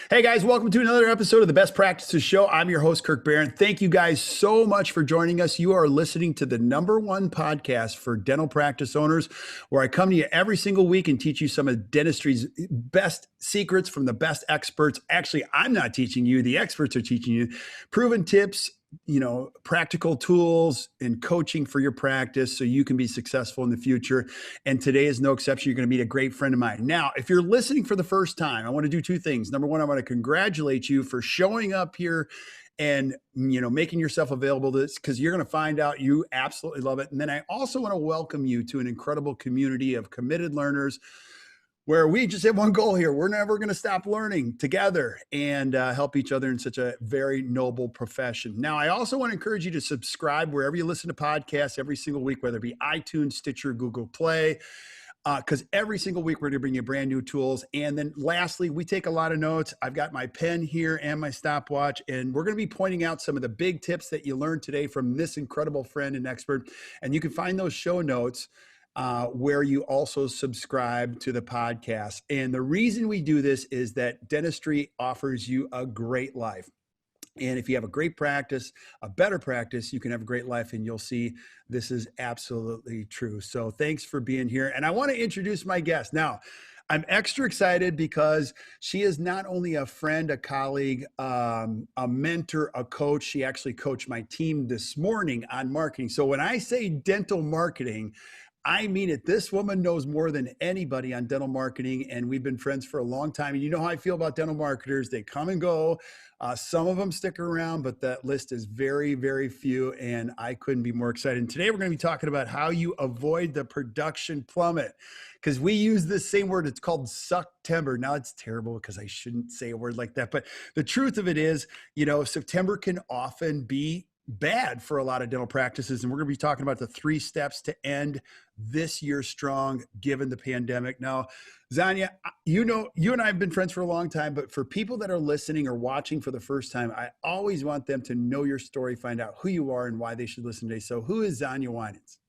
Hey guys, welcome to another episode of the Best Practices Show. I'm your host, Kirk Behrendt. Thank you guys so much for joining us. You are listening to the #1 podcast for dental practice owners, where I come to you every single week and teach you some of dentistry's best secrets from the best experts. Actually, I'm not teaching you, the experts are teaching you proven tips, practical tools and coaching for your practice so you can be successful in the future. And today is no exception. You're going to meet a great friend of mine. Now, if you're listening for the first time, I want to do two things. Number one, I want to congratulate you for showing up here and making yourself available to this, because you're going to find out you absolutely love it. And then I also want to welcome you to an incredible community of committed learners where we just have one goal here. We're never going to stop learning together and help each other in such a very noble profession. Now, I also want to encourage you to subscribe wherever you listen to podcasts every single week, whether it be iTunes, Stitcher, Google Play, because every single week we're going to bring you brand new tools. And then lastly, we take a lot of notes. I've got my pen here and my stopwatch, and we're going to be pointing out some of the big tips that you learned today from this incredible friend and expert. And you can find those show notes where you also subscribe to the podcast. And the reason we do this is that dentistry offers you a great life. And if you have a great practice, a better practice, you can have a great life. And you'll see this is absolutely true. So thanks for being here. And I want to introduce my guest. Now, I'm extra excited because she is not only a friend, a colleague, a mentor, a coach. She actually coached my team this morning on marketing. So when I say dental marketing, I mean it. This woman knows more than anybody on dental marketing, and we've been friends for a long time. And you know how I feel about dental marketers. They come and go. Some of them stick around, but that list is very, very few, and I couldn't be more excited. And today we're going to be talking about how you avoid the production plummet, because we use this same word. It's called September. Now, it's terrible because I shouldn't say a word like that, but the truth of it is, September can often be bad for a lot of dental practices. And we're going to be talking about the 3 steps to end this year strong, given the pandemic. Now, Zanya, you and I have been friends for a long time, but for people that are listening or watching for the first time, I always want them to know your story, find out who you are and why they should listen today. So who is Xana Winans?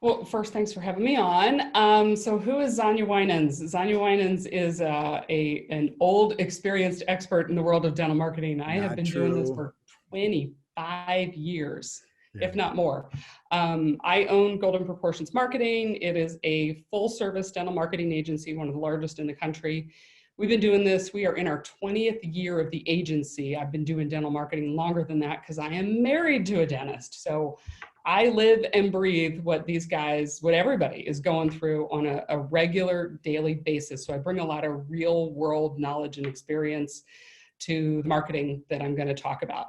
Well, first, thanks for having me on. So who is Xana Winans? Xana Winans is an old, experienced expert in the world of dental marketing. I have been doing this for 25 years, if not more. I own Golden Proportions Marketing. It is a full-service dental marketing agency, one of the largest in the country. We've been doing this. We are in our 20th year of the agency. I've been doing dental marketing longer than that because I am married to a dentist. So I live and breathe what everybody is going through on a regular daily basis. So I bring a lot of real world knowledge and experience to the marketing that I'm going to talk about.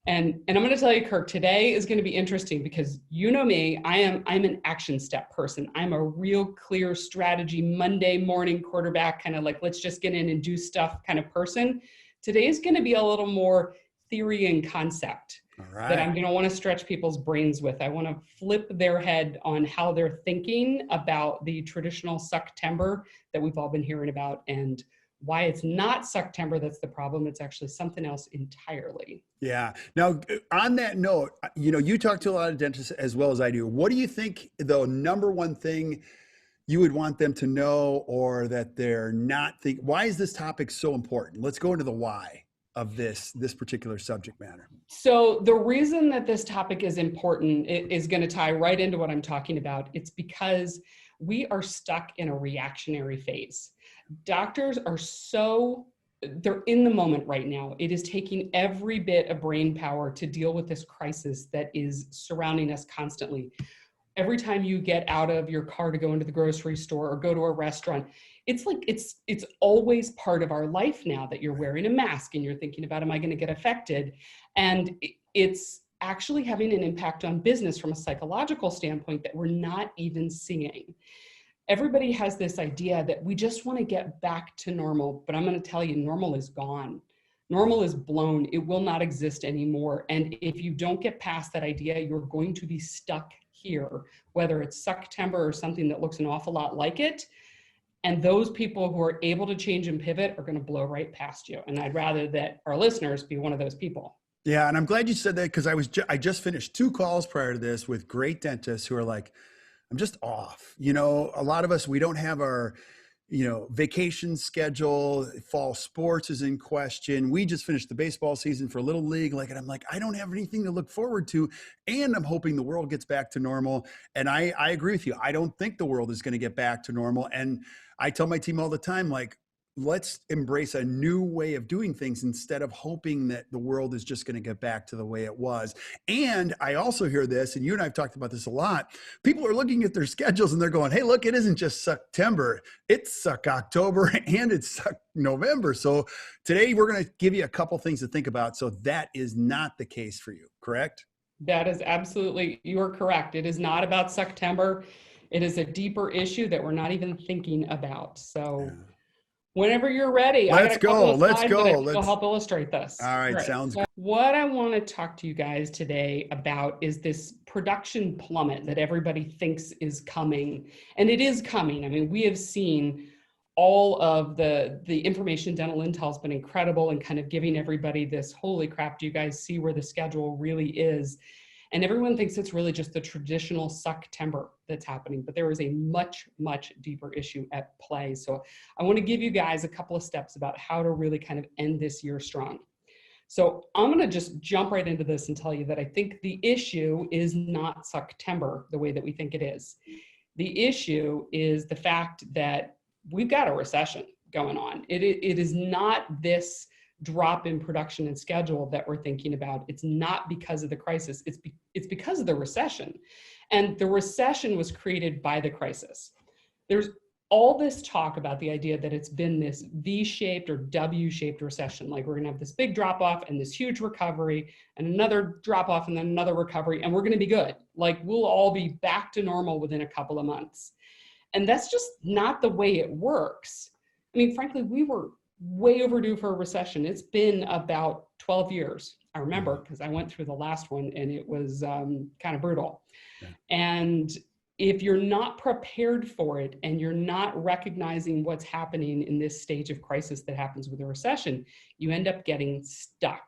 And I'm going to tell you, Kirk, today is going to be interesting because you know me, I'm an action step person. I'm a real clear strategy, Monday morning quarterback, kind of like, let's just get in and do stuff kind of person. Today is going to be a little more theory and concept that I'm going to want to stretch people's brains with. I want to flip their head on how they're thinking about the traditional September that we've all been hearing about, and why it's not September that's the problem. It's actually something else entirely. Yeah. Now, on that note, you talk to a lot of dentists as well as I do. What do you think the #1 thing you would want them to know, or that they're not thinking? Why is this topic so important? Let's go into the why of this particular subject matter. So the reason that this topic is important is going to tie right into what I'm talking about. It's because we are stuck in a reactionary phase. Doctors are they're in the moment right now. It is taking every bit of brain power to deal with this crisis that is surrounding us constantly. Every time you get out of your car to go into the grocery store or go to a restaurant, it's like it's always part of our life now that you're wearing a mask and you're thinking about, am I going to get affected? And it's actually having an impact on business from a psychological standpoint that we're not even seeing. Everybody has this idea that we just want to get back to normal, but I'm going to tell you, normal is gone. Normal is blown. It will not exist anymore. And if you don't get past that idea, you're going to be stuck here, whether it's September or something that looks an awful lot like it. And those people who are able to change and pivot are going to blow right past you. And I'd rather that our listeners be one of those people. Yeah. And I'm glad you said that, because I just finished 2 calls prior to this with great dentists who are like, I'm just off. A lot of us, we don't have our vacation schedule, fall sports is in question. We just finished the baseball season for Little League. And I'm like, I don't have anything to look forward to. And I'm hoping the world gets back to normal. And I agree with you. I don't think the world is going to get back to normal. And I tell my team all the time, like, let's embrace a new way of doing things instead of hoping that the world is just going to get back to the way it was. And I also hear this, and you and I have talked about this a lot. People are looking at their schedules and they're going, hey, look, it isn't just September. It's October and it's November. So today we're going to give you a couple things to think about. So that is not the case for you, correct? That is absolutely, you are correct. It is not about September. It is a deeper issue that we're not even thinking about. So yeah. Whenever you're ready, let's go. Let's go. Let's help illustrate this. All right, sounds good. What I want to talk to you guys today about is this production plummet that everybody thinks is coming, and it is coming. I mean, we have seen all of the information. Dental Intel has been incredible and kind of giving everybody this, holy crap, do you guys see where the schedule really is? And everyone thinks it's really just the traditional September that's happening, but there is a much, much deeper issue at play. So I want to give you guys a couple of steps about how to really kind of end this year strong. So I'm going to just jump right into this and tell you that I think the issue is not September the way that we think it is. The issue is the fact that we've got a recession going on. It is not this drop in production and schedule that we're thinking about. It's not because of the crisis. It's because of the recession. And the recession was created by the crisis. There's all this talk about the idea that it's been this V-shaped or W-shaped recession. Like we're going to have this big drop off and this huge recovery and another drop off and then another recovery. And we're going to be good. Like we'll all be back to normal within a couple of months. And that's just not the way it works. I mean, frankly, we were way overdue for a recession. It's been about 12 years. I remember because I went through the last one and it was kind of brutal. Yeah. And if you're not prepared for it and you're not recognizing what's happening in this stage of crisis that happens with a recession, you end up getting stuck.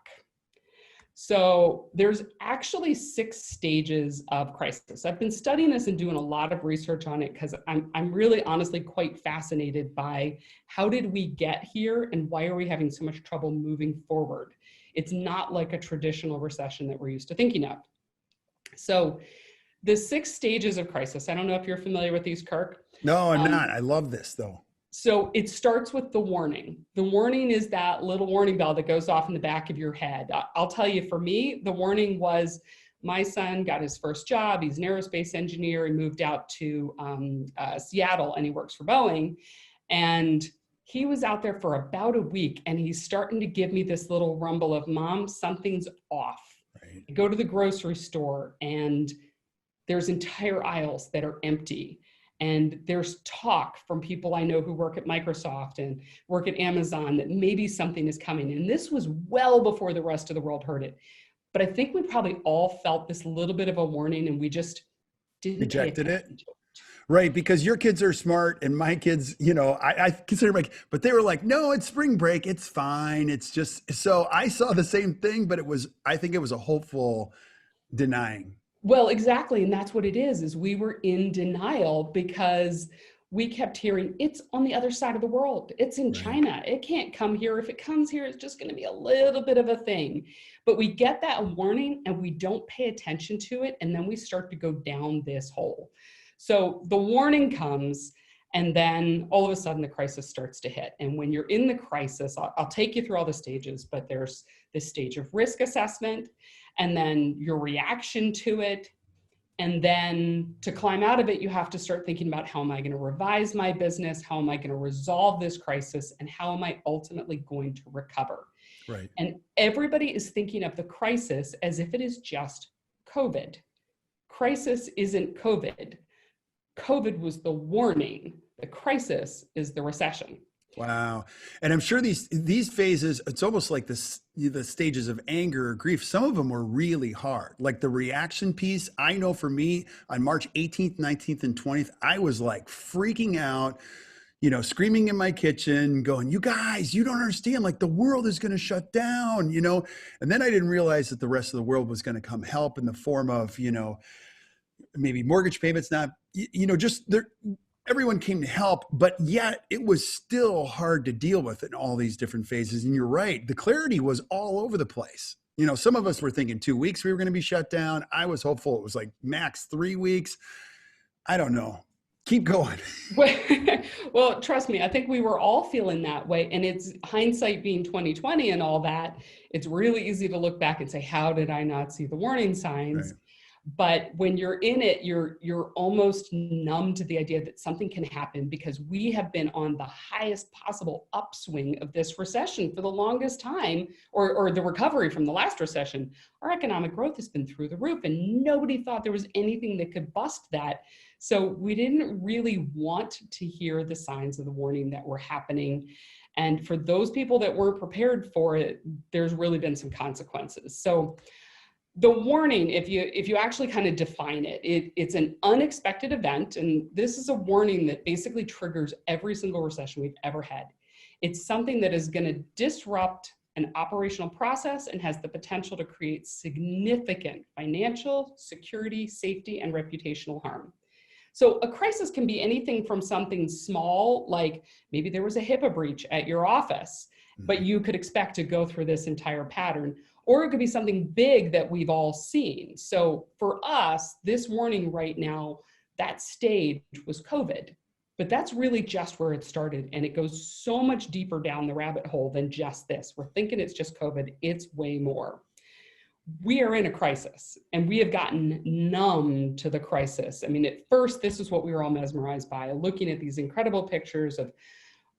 So there's actually 6 stages of crisis. I've been studying this and doing a lot of research on it because I'm really honestly quite fascinated by how did we get here and why are we having so much trouble moving forward? It's not like a traditional recession that we're used to thinking of. So the 6 stages of crisis, I don't know if you're familiar with these, Kirk. No, I'm not. I love this though. So it starts with the warning. The warning is that little warning bell that goes off in the back of your head. I'll tell you, for me, the warning was my son got his first job. He's an aerospace engineer. He moved out to Seattle and he works for Boeing. And he was out there for about a week and he's starting to give me this little rumble of, Mom, something's off. Right. I go to the grocery store and there's entire aisles that are empty. And there's talk from people I know who work at Microsoft and work at Amazon that maybe something is coming. And this was well before the rest of the world heard it. But I think we probably all felt this little bit of a warning and we just didn't rejected it. Right, because your kids are smart and my kids, I consider but they were like, no, it's spring break. It's fine. It's just, so I saw the same thing, but I think it was a hopeful denying. Well, exactly. And that's what it is we were in denial because we kept hearing it's on the other side of the world. It's in China. It can't come here. If it comes here, it's just going to be a little bit of a thing. But we get that warning and we don't pay attention to it. And then we start to go down this hole. So the warning comes and then all of a sudden the crisis starts to hit. And when you're in the crisis, I'll take you through all the stages, but there's this stage of risk assessment, and then your reaction to it. And then to climb out of it, you have to start thinking about how am I going to revise my business? How am I going to resolve this crisis? And how am I ultimately going to recover? Right. And everybody is thinking of the crisis as if it is just COVID. Crisis isn't COVID. COVID was the warning. The crisis is the recession. Wow. And I'm sure these phases, it's almost like the stages of anger or grief. Some of them were really hard. Like the reaction piece, I know for me on March 18th, 19th, and 20th, I was like freaking out, screaming in my kitchen, going, you guys, you don't understand, like the world is going to shut down, and then I didn't realize that the rest of the world was going to come help in the form of, maybe mortgage payments, not, just there. everyone came to help, but yet it was still hard to deal with in all these different phases. And you're right, the clarity was all over the place. Some of us were thinking 2 weeks we were going to be shut down. I was hopeful it was like max 3 weeks. I don't know. Keep going. Well, trust me, I think we were all feeling that way. And it's hindsight being 2020 and all that. It's really easy to look back and say, how did I not see the warning signs? Right. But when you're in it, you're almost numb to the idea that something can happen, because we have been on the highest possible upswing of this recession for the longest time, or the recovery from the last recession. Our economic growth has been through the roof, and nobody thought there was anything that could bust that. So we didn't really want to hear the signs of the warning that were happening. And for those people that weren't prepared for it, there's really been some consequences. So the warning, if you actually kind of define it, it's an unexpected event. And this is a warning that basically triggers every single recession we've ever had. It's something that is going to disrupt an operational process and has the potential to create significant financial, security, safety, and reputational harm. So a crisis can be anything from something small, like maybe there was a HIPAA breach at your office, but you could expect to go through this entire pattern. Or it could be something big that we've all seen. So for us, this warning right now, that stage was COVID, but that's really just where it started. And it goes so much deeper down the rabbit hole than just this. We're thinking it's just COVID, it's way more. We are in a crisis, and we have gotten numb to the crisis. I mean, at first, this is what we were all mesmerized by, looking at these incredible pictures of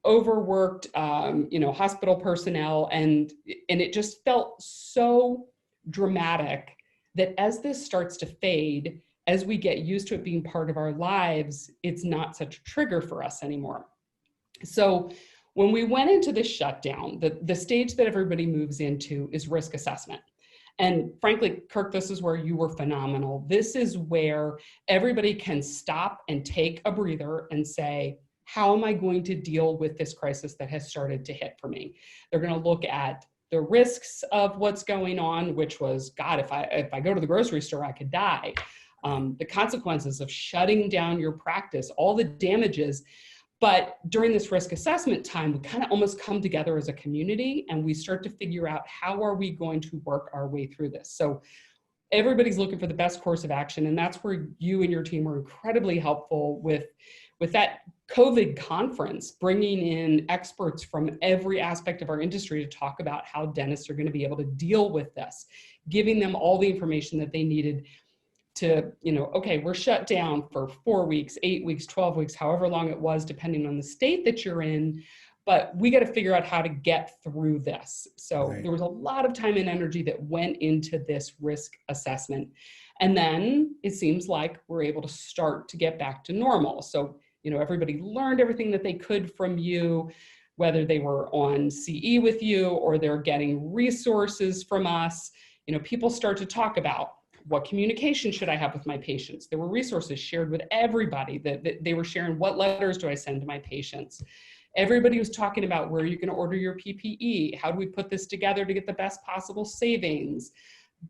overworked, hospital personnel, and it just felt so dramatic that as this starts to fade, as we get used to it being part of our lives, it's not such a trigger for us anymore. So when we went into this shutdown, the stage that everybody moves into is risk assessment. And frankly, Kirk, this is where you were phenomenal. This is where everybody can stop and take a breather and say, how am I going to deal with this crisis that has started to hit for me? They're going to look at the risks of what's going on, which was, God, if I go to the grocery store, I could die. The consequences of shutting down your practice, all the damages. But during this risk assessment time, we kind of almost come together as a community, and we start to figure out, how are we going to work our way through this? So everybody's looking for the best course of action. And that's where you and your team were incredibly helpful with that COVID conference, bringing in experts from every aspect of our industry to talk about how dentists are going to be able to deal with this, giving them all the information that they needed to, okay, we're shut down for 4 weeks, 8 weeks, 12 weeks, however long it was, depending on the state that you're in, but we got to figure out how to get through this. So There was a lot of time and energy that went into this risk assessment. And then it seems like we're able to start to get back to normal. So, everybody learned everything that they could from you, whether they were on CE with you or they're getting resources from us. People start to talk about, what communication should I have with my patients? There were resources shared with everybody that they were sharing. What letters do I send to my patients? Everybody was talking about, where you're going to order your PPE. How do we put this together to get the best possible savings?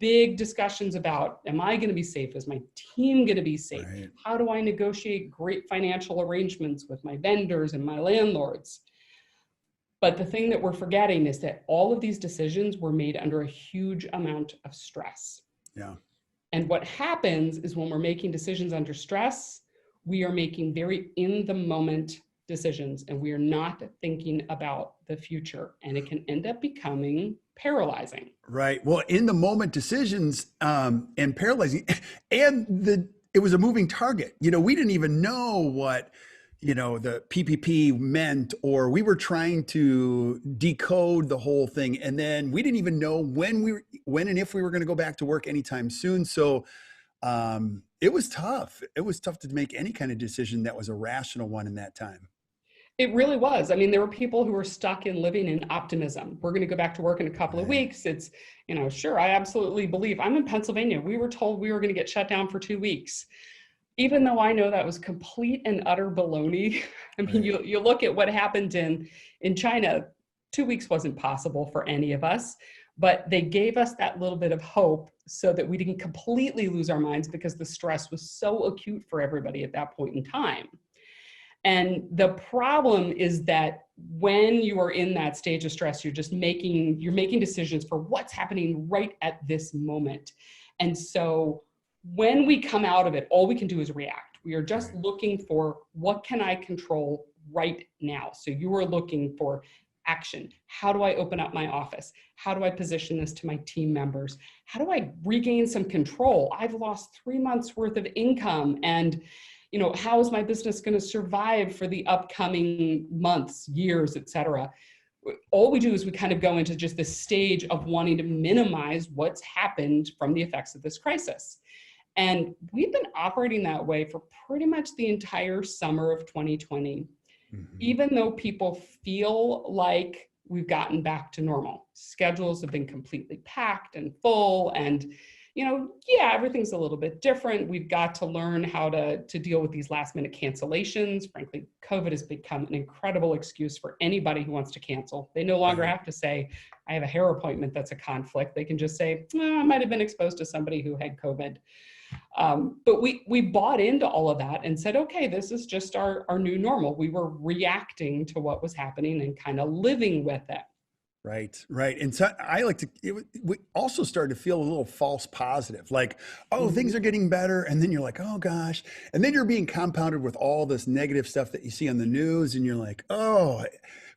Big discussions about, am I going to be safe? Is my team going to be safe? Right. How do I negotiate great financial arrangements with my vendors and my landlords? But the thing that we're forgetting is that all of these decisions were made under a huge amount of stress. Yeah. And what happens is, when we're making decisions under stress, we are making very in the moment decisions, and we are not thinking about the future, and it can end up becoming paralyzing. Right. Well, in the moment decisions and paralyzing, and it was a moving target. We didn't even know what the PPP meant, or we were trying to decode the whole thing. And then we didn't even know when and if we were going to go back to work anytime soon. So it was tough. It was tough to make any kind of decision that was a rational one in that time. It really was. I mean, there were people who were stuck in living in optimism. We're going to go back to work in a couple of weeks. It's, sure, I absolutely believe. I'm in Pennsylvania. We were told we were going to get shut down for 2 weeks. Even though I know that was complete and utter baloney. I mean, you look at what happened in China, 2 weeks wasn't possible for any of us, but they gave us that little bit of hope so that we didn't completely lose our minds, because the stress was so acute for everybody at that point in time. And the problem is that when you are in that stage of stress, you're making decisions for what's happening right at this moment. And so when we come out of it, all we can do is react. We are just looking for, what can I control right now? So you are looking for action. How do I open up my office? How do I position this to my team members? How do I regain some control? I've lost 3 months worth of income, and how is my business going to survive for the upcoming months, years, et cetera? All we do is we kind of go into just this stage of wanting to minimize what's happened from the effects of this crisis. And we've been operating that way for pretty much the entire summer of 2020, even though people feel like we've gotten back to normal. Schedules have been completely packed and full, and everything's a little bit different. We've got to learn how to deal with these last minute cancellations. Frankly, COVID has become an incredible excuse for anybody who wants to cancel. They no longer have to say, I have a hair appointment that's a conflict. They can just say, I might have been exposed to somebody who had COVID. But we bought into all of that and said, okay, this is just our new normal. We were reacting to what was happening and kind of living with it. Right. And so we also started to feel a little false positive, like, things are getting better. And then you're like, oh gosh. And then you're being compounded with all this negative stuff that you see on the news. And you're like,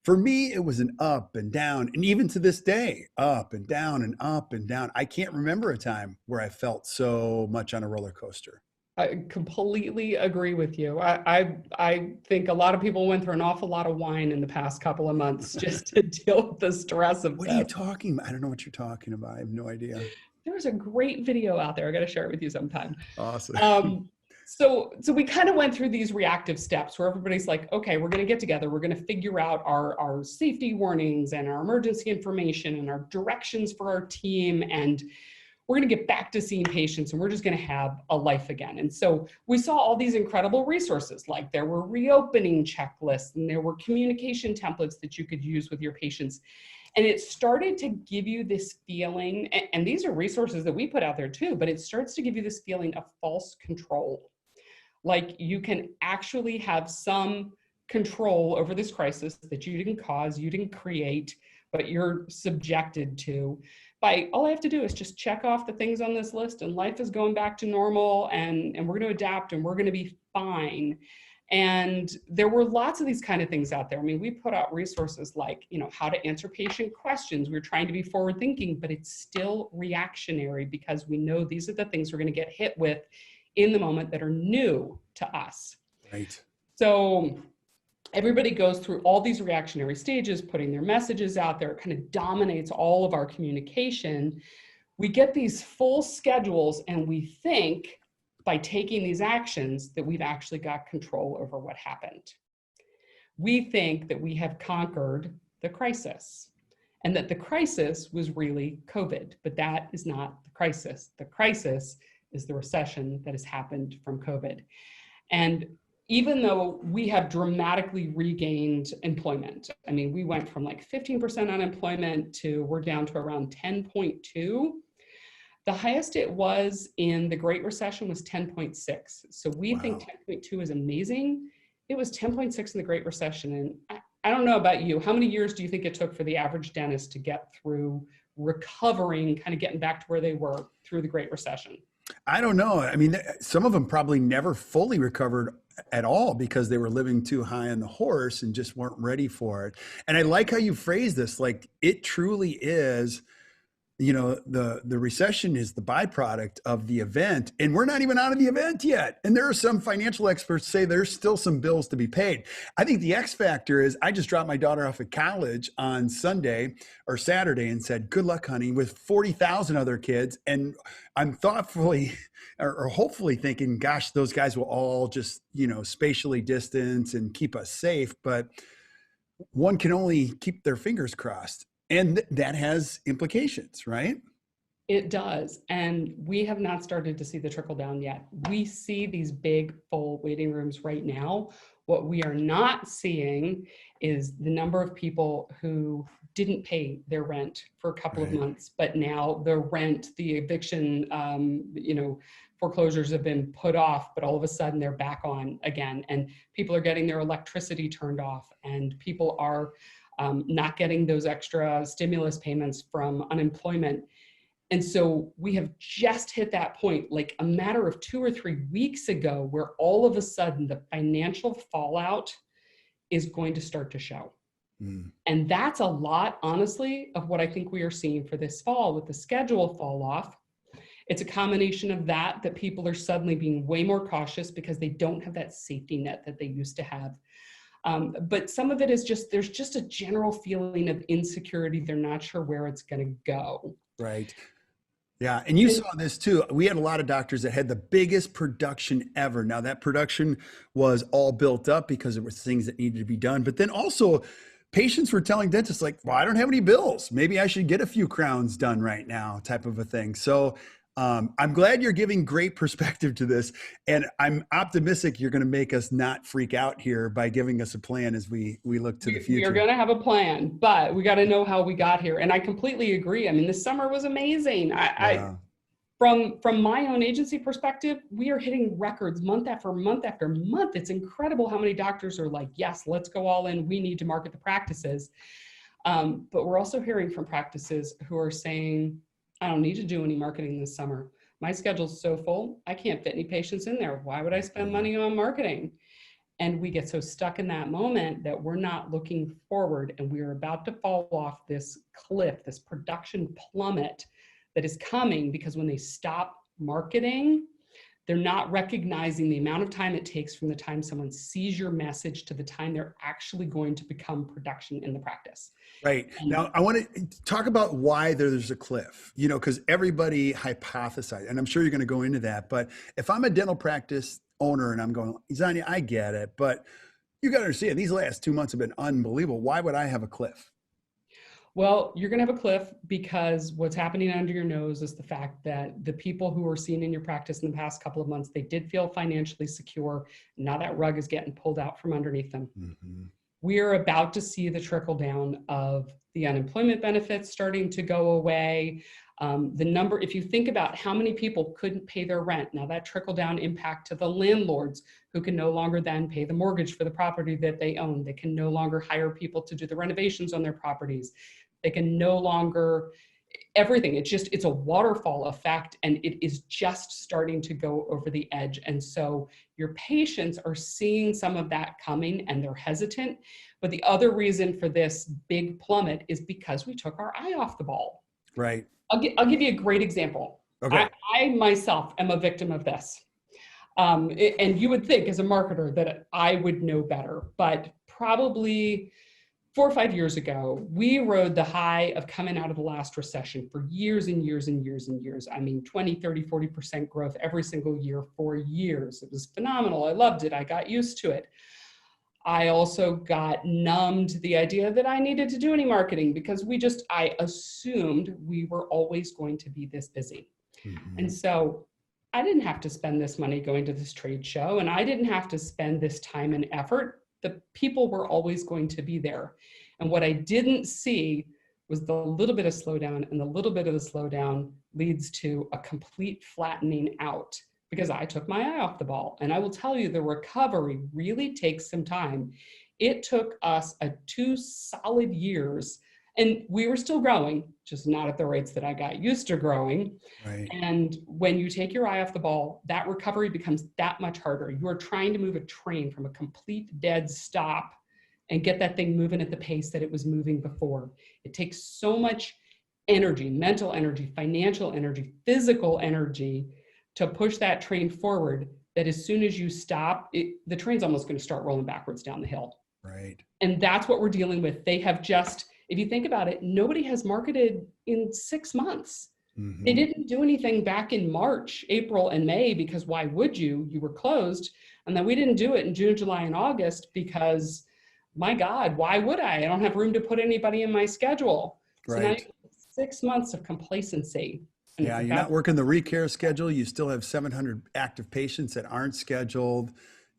for me, it was an up and down. And even to this day, up and down and up and down. I can't remember a time where I felt so much on a roller coaster. I completely agree with you. I think a lot of people went through an awful lot of wine in the past couple of months just to deal with the stress of What are you talking about? I don't know what you're talking about. I have no idea. There's a great video out there. I got to share it with you sometime. Awesome. So we kind of went through these reactive steps where everybody's like, okay, we're going to get together. We're going to figure out our safety warnings and our emergency information and our directions for our team. And we're going to get back to seeing patients, and we're just going to have a life again. And so we saw all these incredible resources, like there were reopening checklists and there were communication templates that you could use with your patients. And it started to give you this feeling, and these are resources that we put out there too, but it starts to give you this feeling of false control. Like you can actually have some control over this crisis that you didn't cause, you didn't create, but you're subjected to. By all I have to do is just check off the things on this list, and life is going back to normal, and we're going to adapt, and we're going to be fine. And there were lots of these kind of things out there. I mean, we put out resources like, how to answer patient questions. We're trying to be forward thinking, but it's still reactionary because we know these are the things we're going to get hit with in the moment that are new to us. Right. So everybody goes through all these reactionary stages, putting their messages out there. It kind of dominates all of our communication. We get these full schedules, and we think by taking these actions that we've actually got control over what happened. We think that we have conquered the crisis, and that the crisis was really COVID, but that is not the crisis. The crisis is the recession that has happened from COVID. And even though we have dramatically regained employment, I mean, we went from like 15% unemployment to we're down to around 10.2. The highest it was in the Great Recession was 10.6. So we think 10.2 is amazing. It was 10.6 in the Great Recession. And I don't know about you, how many years do you think it took for the average dentist to get through recovering, kind of getting back to where they were through the Great Recession? I don't know. I mean, some of them probably never fully recovered at all because they were living too high on the horse and just weren't ready for it. And I like how you phrase this, like it truly is, the recession is the byproduct of the event, and we're not even out of the event yet. And there are some financial experts say there's still some bills to be paid. I think the X factor is I just dropped my daughter off at college on Sunday or Saturday and said, good luck, honey, with 40,000 other kids. And I'm thoughtfully or hopefully thinking, gosh, those guys will all just, spatially distance and keep us safe. But one can only keep their fingers crossed. And that has implications, right? It does. And we have not started to see the trickle down yet. We see these big full waiting rooms right now. What we are not seeing is the number of people who didn't pay their rent for a couple of months, but now the rent, the eviction, foreclosures have been put off, but all of a sudden they're back on again, and people are getting their electricity turned off, and people are not getting those extra stimulus payments from unemployment. And so we have just hit that point, like a matter of 2 or 3 weeks ago, where all of a sudden the financial fallout is going to start to show. And that's a lot, honestly, of what I think we are seeing for this fall with the schedule fall off. It's a combination of that people are suddenly being way more cautious because they don't have that safety net that they used to have. But some of it is just, there's just a general feeling of insecurity. They're not sure where it's going to go. Right. Yeah. And you saw this too. We had a lot of doctors that had the biggest production ever. Now that production was all built up because there were things that needed to be done. But then also patients were telling dentists like, well, I don't have any bills. Maybe I should get a few crowns done right now, type of a thing. So I'm glad you're giving great perspective to this. And I'm optimistic you're going to make us not freak out here by giving us a plan as we look to the future. We're going to have a plan, but we got to know how we got here. And I completely agree. I mean, this summer was amazing. From my own agency perspective, we are hitting records month after month after month. It's incredible how many doctors are like, yes, let's go all in. We need to market the practices. But we're also hearing from practices who are saying, I don't need to do any marketing this summer. My schedule's so full, I can't fit any patients in there. Why would I spend money on marketing? And we get so stuck in that moment that we're not looking forward, and we're about to fall off this cliff, this production plummet that is coming, because when they stop marketing, they're not recognizing the amount of time it takes from the time someone sees your message to the time they're actually going to become production in the practice. Right. Now, I want to talk about why there's a cliff, because everybody hypothesized, and I'm sure you're going to go into that. But if I'm a dental practice owner and I'm going, Zanya, I get it, but you got to understand, these last 2 months have been unbelievable. Why would I have a cliff? Well, you're going to have a cliff because what's happening under your nose is the fact that the people who were seen in your practice in the past couple of months, they did feel financially secure. Now that rug is getting pulled out from underneath them. Mm-hmm. We're about to see the trickle down of the unemployment benefits starting to go away. The number, if you think about how many people couldn't pay their rent, now that trickle down impact to the landlords who can no longer then pay the mortgage for the property that they own. They can no longer hire people to do the renovations on their properties. They can no longer, everything. It's a waterfall effect, and it is just starting to go over the edge. And so your patients are seeing some of that coming and they're hesitant. But the other reason for this big plummet is because we took our eye off the ball. Right. I'll give you a great example. Okay. I myself am a victim of this. And you would think as a marketer that I would know better, but probably 4 or 5 years ago, we rode the high of coming out of the last recession for years and years and years and years. I mean, 20, 30, 40% growth every single year for years. It was phenomenal. I loved it. I got used to it. I also got numbed to the idea that I needed to do any marketing because I assumed we were always going to be this busy. Mm-hmm. And so I didn't have to spend this money going to this trade show, and I didn't have to spend this time and effort. The people were always going to be there. And what I didn't see was the little bit of slowdown, and the little bit of the slowdown leads to a complete flattening out because I took my eye off the ball. And I will tell you, the recovery really takes some time. It took us 2 solid years, and we were still growing, just not at the rates that I got used to growing. Right. And when you take your eye off the ball, that recovery becomes that much harder. You are trying to move a train from a complete dead stop and get that thing moving at the pace that it was moving before. It takes so much energy, mental energy, financial energy, physical energy to push that train forward, that as soon as you stop, the train's almost going to start rolling backwards down the hill. Right. And that's what we're dealing with. They have just, if you think about it, nobody has marketed in 6 months. Mm-hmm. They didn't do anything back in March, April, and May, because why would you? You were closed. And then we didn't do it in June, July, and August because, my God, why would I? I don't have room to put anybody in my schedule. Right. So now you have 6 months of complacency. Yeah, you're not working the recare schedule. You still have 700 active patients that aren't scheduled.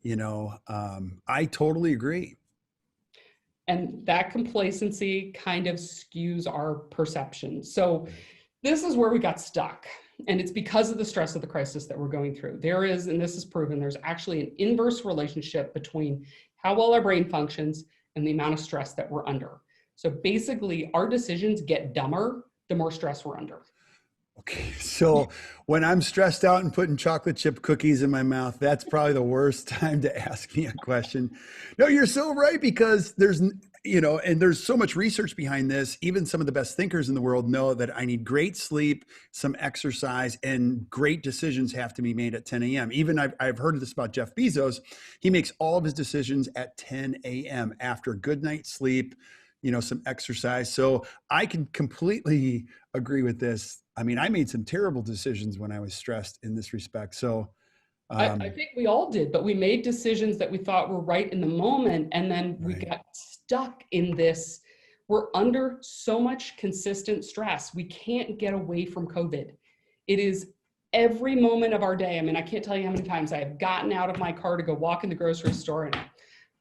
I totally agree. And that complacency kind of skews our perception. So this is where we got stuck. And it's because of the stress of the crisis that we're going through. There is, and this is proven, there's actually an inverse relationship between how well our brain functions and the amount of stress that we're under. So basically, our decisions get dumber the more stress we're under. Okay, so when I'm stressed out and putting chocolate chip cookies in my mouth, that's probably the worst time to ask me a question. No, you're so right, because there's, and there's so much research behind this. Even some of the best thinkers in the world know that I need great sleep, some exercise, and great decisions have to be made at 10 a.m. Even I've heard this about Jeff Bezos. He makes all of his decisions at 10 a.m. after a good night's sleep, some exercise. So I can completely agree with this. I mean, I made some terrible decisions when I was stressed in this respect. So I think we all did, but we made decisions that we thought were right in the moment. And then we got stuck in this. We're under so much consistent stress. We can't get away from COVID. It is every moment of our day. I mean, I can't tell you how many times I have gotten out of my car to go walk in the grocery store and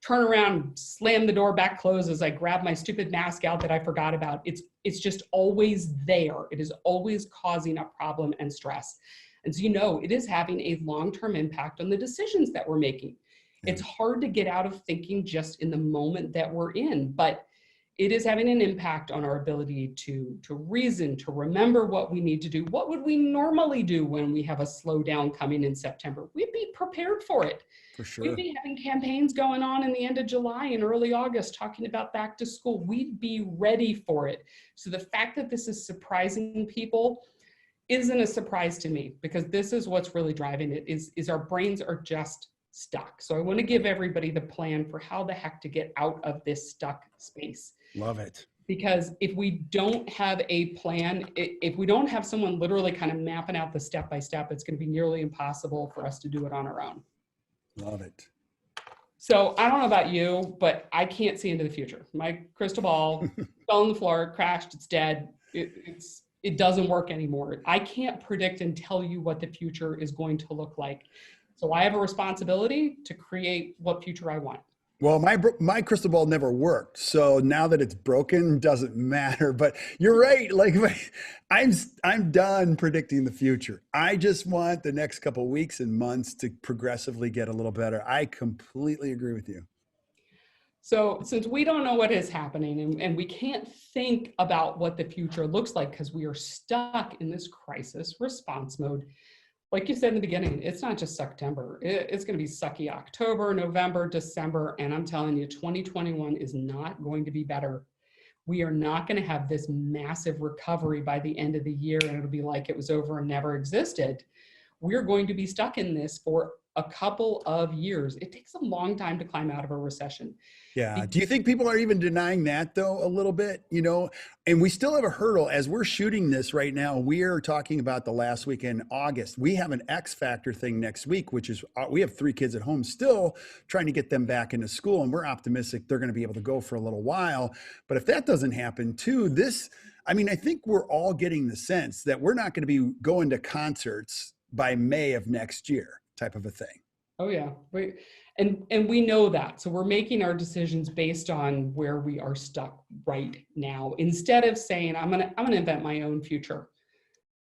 turn around, slam the door back closed as I grab my stupid mask out that I forgot about. It's just always there. It is always causing a problem and stress. And so, it is having a long-term impact on the decisions that we're making. Yeah. It's hard to get out of thinking just in the moment that we're in, but it is having an impact on our ability to reason, to remember what we need to do. What would we normally do when we have a slowdown coming in September? We'd be prepared for it. For sure. We'd be having campaigns going on in the end of July and early August talking about back to school. We'd be ready for it. So the fact that this is surprising people isn't a surprise to me, because this is what's really driving it, is our brains are just stuck. So I want to give everybody the plan for how the heck to get out of this stuck space. Love it. Because if we don't have a plan, if we don't have someone literally kind of mapping out the step-by-step, it's going to be nearly impossible for us to do it on our own. Love it. So I don't know about you, but I can't see into the future. My crystal ball fell on the floor, crashed, it's dead. It doesn't work anymore. I can't predict and tell you what the future is going to look like. So I have a responsibility to create what future I want. Well, my crystal ball never worked. So now that it's broken, doesn't matter. But you're right. Like, I'm done predicting the future. I just want the next couple of weeks and months to progressively get a little better. I completely agree with you. So since we don't know what is happening and we can't think about what the future looks like because we are stuck in this crisis response mode, like you said in the beginning, it's not just September. It's going to be sucky October, November, December. And I'm telling you, 2021 is not going to be better. We are not going to have this massive recovery by the end of the year and it'll be like it was over and never existed. We're going to be stuck in this for a couple of years. It takes a long time to climb out of a recession. Yeah. Do you think people are even denying that though a little bit, and we still have a hurdle as we're shooting this right now. We are talking about the last week in August. We have an X Factor thing next week, which is we have 3 kids at home still trying to get them back into school. And we're optimistic they're going to be able to go for a little while. But if that doesn't happen too, I think we're all getting the sense that we're not going to be going to concerts by May of next year type of a thing. Oh yeah. And we know that. So we're making our decisions based on where we are stuck right now. Instead of saying, I'm gonna invent my own future.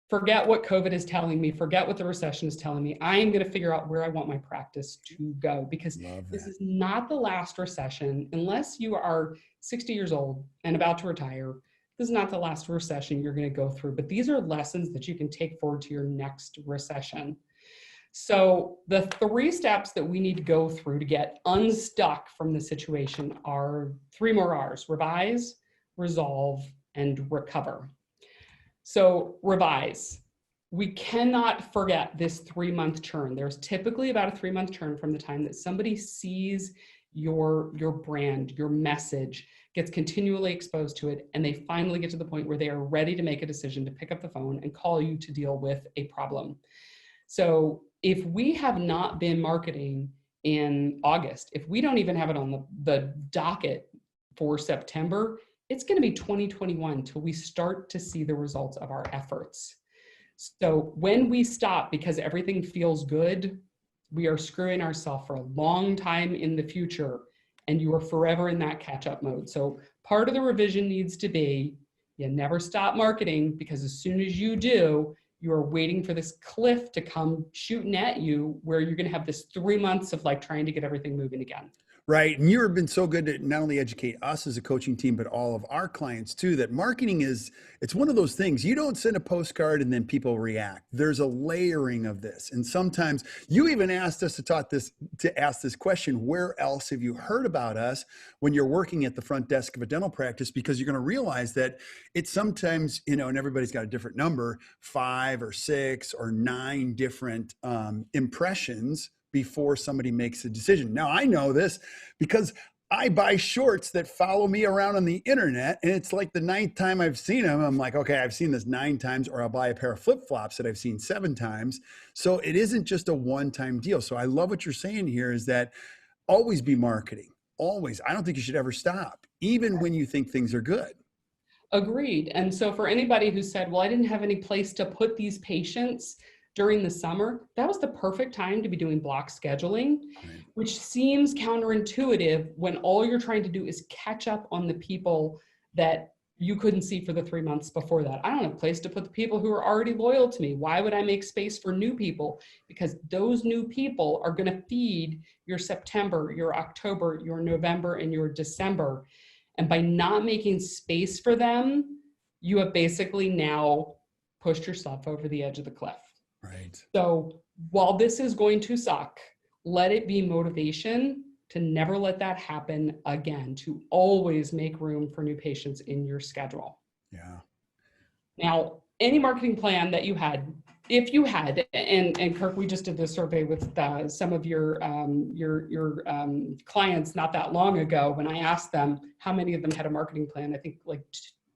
Forget what COVID is telling me, forget what the recession is telling me. I am gonna figure out where I want my practice to go, because this is not the last recession. Unless you are 60 years old and about to retire, this is not the last recession you're gonna go through, but these are lessons that you can take forward to your next recession. So the 3 steps that we need to go through to get unstuck from the situation are 3 more R's: revise, resolve, and recover. So revise. We cannot forget this 3-month churn. There's typically about a 3-month churn from the time that somebody sees your brand, your message, gets continually exposed to it, and they finally get to the point where they are ready to make a decision to pick up the phone and call you to deal with a problem. So if we have not been marketing in August, if we don't even have it on the docket for September, it's going to be 2021 till we start to see the results of our efforts. So when we stop because everything feels good, we are screwing ourselves for a long time in the future, and you are forever in that catch-up mode. So part of the revision needs to be, you never stop marketing, because as soon as you do, You are waiting for this cliff to come shooting at you where you're going to have this 3 months of like trying to get everything moving again. Right. And you've been so good to not only educate us as a coaching team, but all of our clients too, that marketing it's one of those things. You don't send a postcard and then people react. There's a layering of this. And sometimes you even asked us to ask this question, where else have you heard about us when you're working at the front desk of a dental practice? Because you're going to realize that it's sometimes, and everybody's got a different number, 5 or 6 or 9 different impressions before somebody makes a decision. Now, I know this because I buy shorts that follow me around on the internet, and it's like the 9th time I've seen them. I'm like, okay, I've seen this 9 times, or I'll buy a pair of flip-flops that I've seen 7 times. So it isn't just a one-time deal. So I love what you're saying here is that always be marketing. Always. I don't think you should ever stop, even when you think things are good. Agreed. And so for anybody who said, well, I didn't have any place to put these patients during the summer, that was the perfect time to be doing block scheduling, right, which seems counterintuitive when all you're trying to do is catch up on the people that you couldn't see for the 3 months before that. I don't have a place to put the people who are already loyal to me. Why would I make space for new people? Because those new people are going to feed your September, your October, your November, and your December. And by not making space for them, you have basically now pushed yourself over the edge of the cliff. Right. So while this is going to suck, let it be motivation to never let that happen again, to always make room for new patients in your schedule. Yeah. Now, any marketing plan that you had, if you had, and Kirk, we just did this survey with some of your clients not that long ago. When I asked them how many of them had a marketing plan, I think like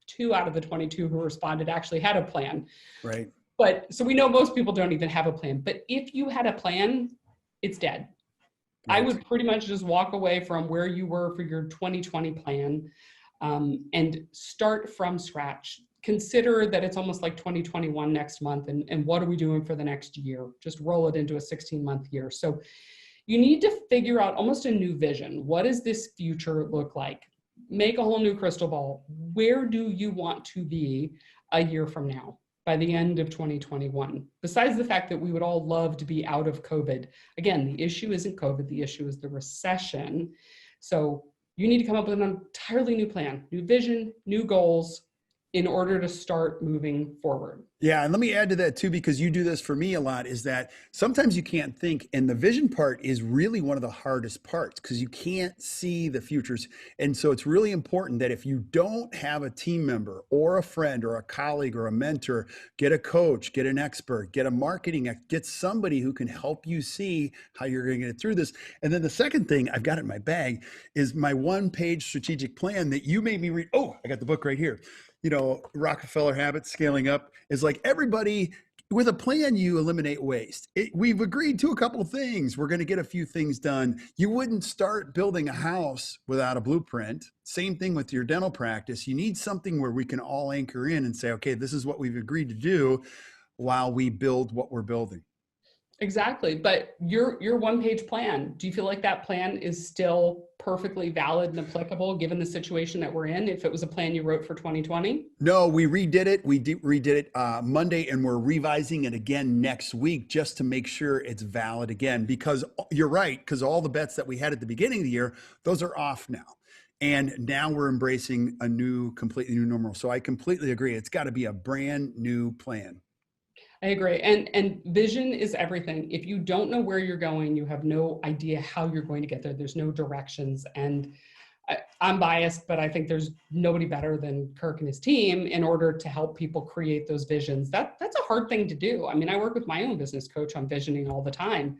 2 out of the 22 who responded actually had a plan. Right. But so we know most people don't even have a plan. But if you had a plan, it's dead. Right. I would pretty much just walk away from where you were for your 2020 plan and start from scratch. Consider that it's almost like 2021 next month, and what are we doing for the next year? Just roll it into a 16-month year. So you need to figure out almost a new vision. What does this future look like? Make a whole new crystal ball. Where do you want to be a year from now, by the end of 2021? Besides the fact that we would all love to be out of COVID. Again, the issue isn't COVID, the issue is the recession. So you need to come up with an entirely new plan, new vision, new goals, in order to start moving forward. Yeah, and let me add to that too, because you do this for me a lot, is that sometimes you can't think, and the vision part is really one of the hardest parts because you can't see the futures. And so it's really important that if you don't have a team member or a friend or a colleague or a mentor, get a coach, get an expert, get a marketing, get somebody who can help you see how you're going to get through this. And then the second thing I've got in my bag is my 1-page strategic plan that you made me read. Oh, I got the book right here. Rockefeller Habits, Scaling Up, is like everybody with a plan, you eliminate waste. We've agreed to a couple of things. We're going to get a few things done. You wouldn't start building a house without a blueprint. Same thing with your dental practice. You need something where we can all anchor in and say, okay, this is what we've agreed to do while we build what we're building. Exactly. But your 1-page plan, do you feel like that plan is still perfectly valid and applicable given the situation that we're in, if it was a plan you wrote for 2020? No, we redid it. We redid it Monday, and we're revising it again next week just to make sure it's valid again, because you're right, because all the bets that we had at the beginning of the year, those are off now. And now we're embracing a completely new normal. So I completely agree. It's got to be a brand new plan. I agree. And vision is everything. If you don't know where you're going, you have no idea how you're going to get there. There's no directions. And I'm biased, but I think there's nobody better than Kirk and his team in order to help people create those visions. That's a hard thing to do. I mean, I work with my own business coach on visioning all the time.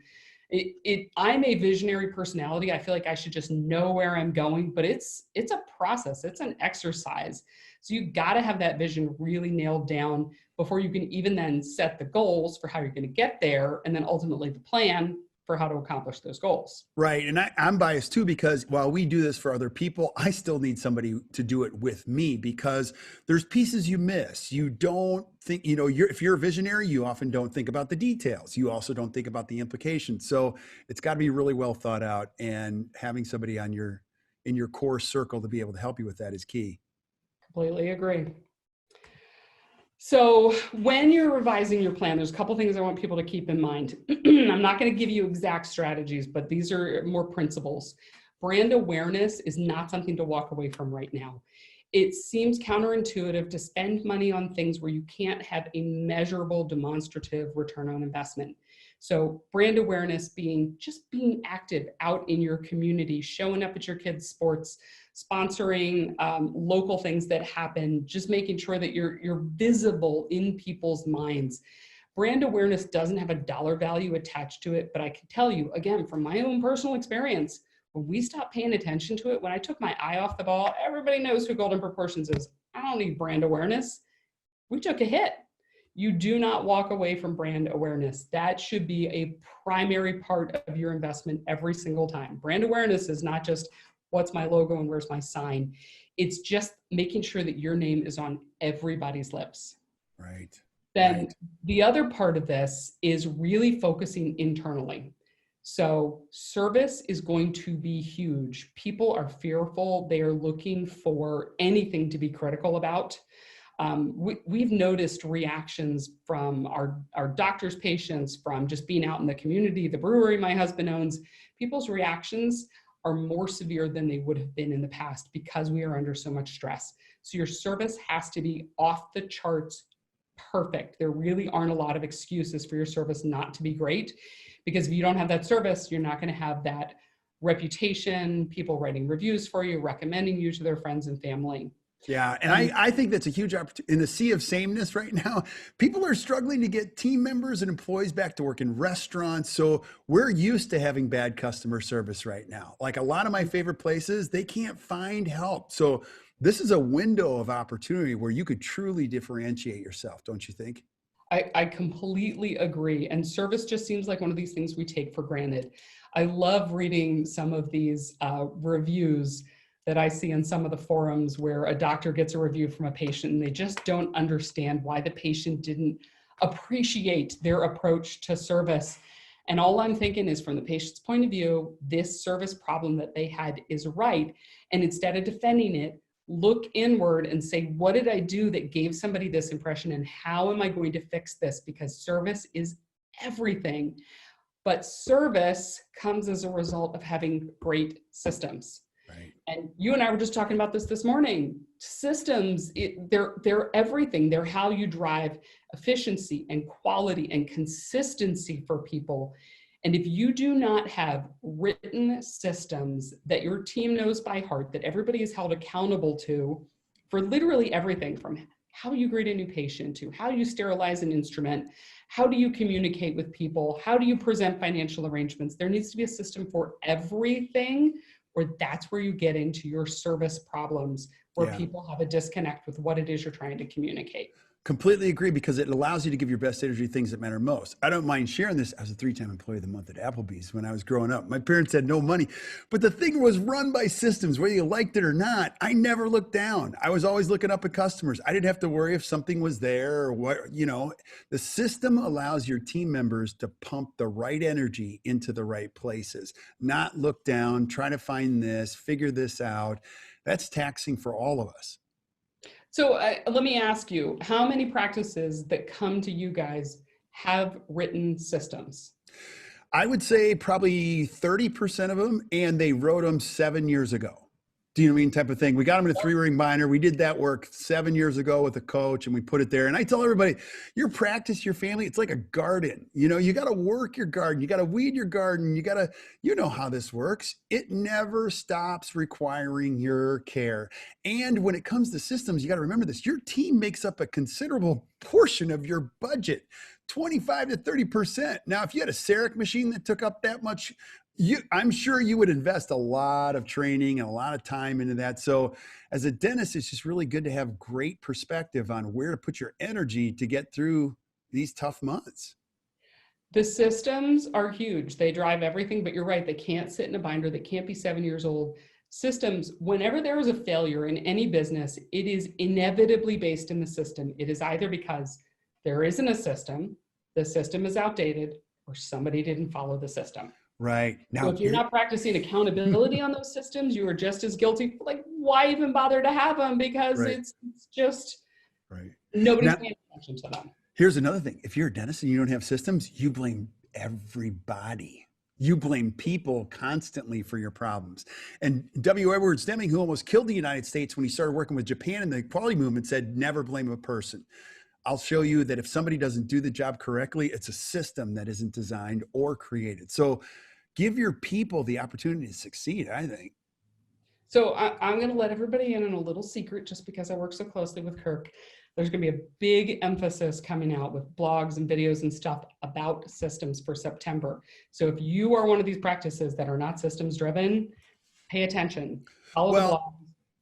I'm a visionary personality. I feel like I should just know where I'm going, but it's a process. It's an exercise. So you got to have that vision really nailed down before you can even then set the goals for how you're going to get there, and then ultimately the plan for how to accomplish those goals. Right. And I'm biased too, because while we do this for other people, I still need somebody to do it with me, because there's pieces you miss. You don't think, if you're a visionary, you often don't think about the details. You also don't think about the implications. So it's got to be really well thought out, and having somebody in your core circle to be able to help you with that is key. Completely agree. So when you're revising your plan, there's a couple things I want people to keep in mind. I'm not going to give you exact strategies, but these are more principles. Brand awareness is not something to walk away from right now. It seems counterintuitive to spend money on things where you can't have a measurable, demonstrative return on investment. So brand awareness being just being active out in your community, showing up at your kids' sports, sponsoring local things that happen, just making sure that you're visible in people's minds. Brand awareness doesn't have a dollar value attached to it, but I can tell you, again, from my own personal experience, when we stopped paying attention to it, when I took my eye off the ball, everybody knows who Golden Proportions is. I don't need brand awareness. We took a hit. You do not walk away from brand awareness. That should be a primary part of your investment every single time. Brand awareness is not just what's my logo and where's my sign. It's just making sure that your name is on everybody's lips. Right. Then the other part of this is really focusing internally. So service is going to be huge. People are fearful. They are looking for anything to be critical about. We've noticed reactions from our doctors' patients, from just being out in the community, the brewery my husband owns. People's reactions are more severe than they would have been in the past because we are under so much stress. So your service has to be off the charts perfect. There really aren't a lot of excuses for your service not to be great, because if you don't have that service, you're not going to have that reputation, people writing reviews for you, recommending you to their friends and family. Yeah. And I think that's a huge opportunity in the sea of sameness right now. People are struggling to get team members and employees back to work in restaurants. So we're used to having bad customer service right now. Like a lot of my favorite places, they can't find help. So this is a window of opportunity where you could truly differentiate yourself, don't you think? I completely agree. And service just seems like one of these things we take for granted. I love reading some of these reviews that I see in some of the forums where a doctor gets a review from a patient and they just don't understand why the patient didn't appreciate their approach to service. And all I'm thinking is, from the patient's point of view, this service problem that they had is right. And instead of defending it, look inward and say, what did I do that gave somebody this impression, and how am I going to fix this? Because service is everything. But service comes as a result of having great systems. Right. And you and I were just talking about this morning. Systems, they're everything. They're how you drive efficiency and quality and consistency for people. And if you do not have written systems that your team knows by heart, that everybody is held accountable to for literally everything from how you greet a new patient to how you sterilize an instrument, how do you communicate with people, how do you present financial arrangements, there needs to be a system for everything, or that's where you get into your service problems, where people have a disconnect with what it is you're trying to communicate. Completely agree, because it allows you to give your best energy to things that matter most. I don't mind sharing this. I was a 3-time employee of the month at Applebee's when I was growing up. My parents had no money, but the thing was run by systems, whether you liked it or not. I never looked down. I was always looking up at customers. I didn't have to worry if something was there or what, the system allows your team members to pump the right energy into the right places, not look down, try to find this, figure this out. That's taxing for all of us. So let me ask you, how many practices that come to you guys have written systems? I would say probably 30% of them, and they wrote them 7 years ago. Do you know what I mean? Type of thing. We got them in a 3-ring binder. We did that work 7 years ago with a coach, and we put it there. And I tell everybody, your practice, your family, it's like a garden. You got to work your garden. You got to weed your garden. You know how this works. It never stops requiring your care. And when it comes to systems, you got to remember this. Your team makes up a considerable portion of your budget, 25 to 30%. Now, if you had a CEREC machine that took up that much, I'm sure you would invest a lot of training and a lot of time into that. So as a dentist, it's just really good to have great perspective on where to put your energy to get through these tough months. The systems are huge. They drive everything, but you're right. They can't sit in a binder. They can't be 7 years old. Systems, whenever there is a failure in any business, it is inevitably based in the system. It is either because there isn't a system, the system is outdated, or somebody didn't follow the system. Right. Now, so if you're not practicing accountability on those systems, you are just as guilty. Like, why even bother to have them? Because it's just... Right. Nobody's Now, paying attention to them. here's another thing. If you're a dentist and you don't have systems, you blame everybody. You blame people constantly for your problems. And W. Edward Deming, who almost killed the United States when he started working with Japan in the quality movement, said, never blame a person. I'll show you that if somebody doesn't do the job correctly, it's a system that isn't designed or created. So give your people the opportunity to succeed, I think. So I'm going to let everybody in on a little secret just because I work so closely with Kirk. There's going to be a big emphasis coming out with blogs and videos and stuff about systems for September. So if you are one of these practices that are not systems driven, pay attention. Follow the blog.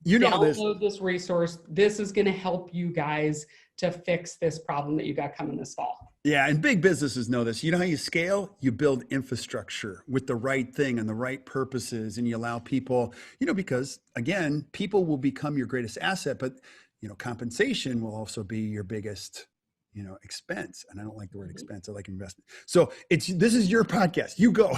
You know download this resource. This is going to help you guys to fix this problem that you got coming this fall. Yeah, and big businesses know this. You know how you scale? You build infrastructure with the right thing and the right purposes, and you allow people, because again, people will become your greatest asset, but compensation will also be your biggest, expense. And I don't like the word expense. I like investment. So this is your podcast. You go.